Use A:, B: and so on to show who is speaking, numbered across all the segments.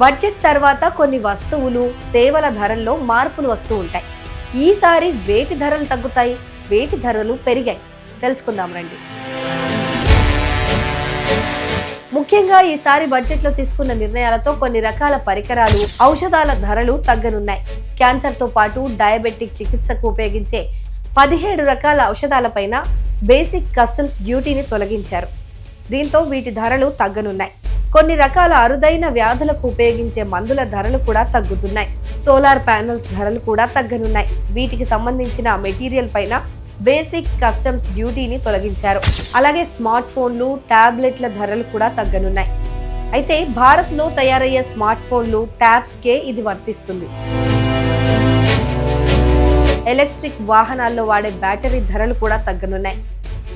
A: Budget తర్వాత కొన్ని వస్తువులు సేవల ధరల్లో మార్పులు వస్తూ ఉంటాయి. ఈసారి వేటి ధరలు తగ్గుతాయి, వేటి ధరలు పెరిగాయి తెలుసుకుందాం రండి. ముఖ్యంగా ఈసారి బడ్జెట్లో తీసుకున్న నిర్ణయాలతో కొన్ని రకాల పరికరాలు, ఔషధాల ధరలు తగ్గనున్నాయి. క్యాన్సర్తో పాటు డయాబెటిక్ చికిత్సకు ఉపయోగించే 17 రకాల ఔషధాలపైన బేసిక్ కస్టమ్స్ డ్యూటీని తొలగించారు. దీంతో వీటి ధరలు తగ్గనున్నాయి. కొన్ని రకాల అరుదైన వ్యాధులకు ఉపయోగించే మందుల ధరలు కూడా తగ్గుతున్నాయి. సోలార్ ప్యానెల్స్ ధరలు కూడా తగ్గనున్నాయి. వీటికి సంబంధించిన మెటీరియల్ పైన బేసిక్ కస్టమ్స్ డ్యూటీని తొలగించారు. అలాగే స్మార్ట్ ఫోన్లు, టాబ్లెట్ల ధరలు కూడా తగ్గనున్నాయి. అయితే భారత్లో తయారయ్యే స్మార్ట్ ఫోన్లు, ట్యాబ్స్కే ఇది వర్తిస్తుంది. ఎలక్ట్రిక్ వాహనాల్లో వాడే బ్యాటరీ ధరలు కూడా తగ్గనున్నాయి.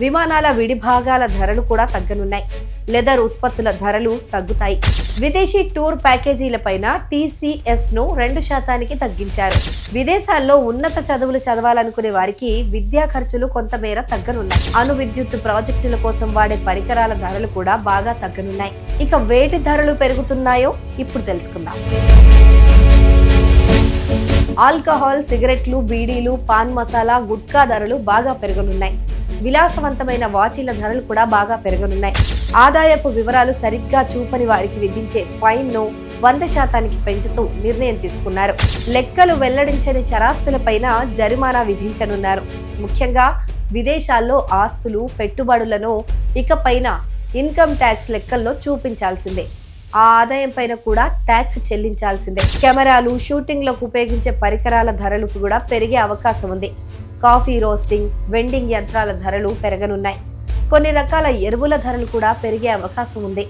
A: విమానాల విడిభాగాల ధరలు కూడా తగ్గనున్నాయి. లెదర్ ఉత్పత్తుల ధరలు తగ్గుతాయి. విదేశీ టూర్ ప్యాకేజీలపైన TCS ను 2% తగ్గించారు. విదేశాల్లో ఉన్నత చదువులు చదవాలనుకునే వారికి విద్యా ఖర్చులు కొంతమేర తగ్గనున్నాయి. అణు విద్యుత్ ప్రాజెక్టుల కోసం వాడే పరికరాల ధరలు కూడా బాగా తగ్గనున్నాయి. ఇక వేటి ధరలు పెరుగుతున్నాయో ఇప్పుడు తెలుసుకుందాం. ఆల్కహాల్, సిగరెట్లు, బీడీలు, పాన్ మసాలా, గుట్కా ధరలు బాగా పెరగనున్నాయి. విలాసవంతమైన వాచీల ధరలు కూడా బాగా పెరగనున్నాయి. ఆదాయపు వివరాలు సరిగ్గా చూపని వారికి విధించే ఫైన్ను 100% పెంచుతూ నిర్ణయం తీసుకున్నారు. లెక్కలు వెల్లడించని చరాస్తులపైన జరిమానా విధించనున్నారు. ముఖ్యంగా విదేశాల్లో ఆస్తులు, పెట్టుబడులను ఇకపైన ఇన్కమ్ ట్యాక్స్ లెక్కల్లో చూపించాల్సిందే. ఆ ఆదాయం పైన కూడా ట్యాక్స్ చెల్లించాల్సిందే. కెమెరాలు, షూటింగ్లకు ఉపయోగించే పరికరాల ధరలు కూడా పెరిగే అవకాశం ఉంది. కాఫీ రోస్టింగ్, వెండింగ్ యంత్రాల ధరలు పెరగనున్నాయి. కొన్ని రకాల ఎరువుల ధరలు కూడా పెరిగే అవకాశం ఉంది.